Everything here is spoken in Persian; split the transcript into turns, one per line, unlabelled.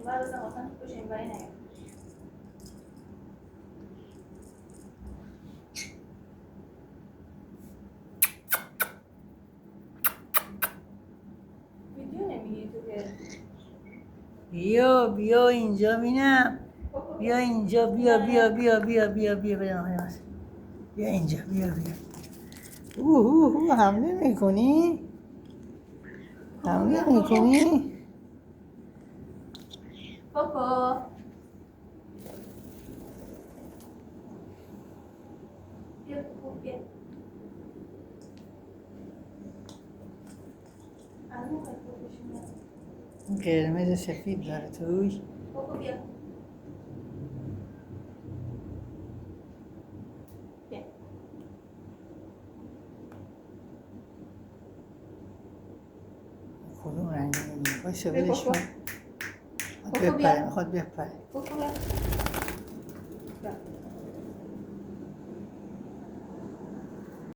اینور بزن واسه تو بشه اینوری نگه ویدیو نمیگی تو که
بیا اینجا بینم. بیا اینجا بیا اینجا بیا حمله میکنی؟ حمله میکنی؟
کوکو بیا کوکو بیا الان میخواد کوکوشون بیاد
قرمز سفید داره توش.
کوکو بیا بیا
کدوم رنگی میگی؟ باشه
بیا
ولش
کوکو
کن.
کوکو بیا
میخواد بپره.
کوکو بیا بیا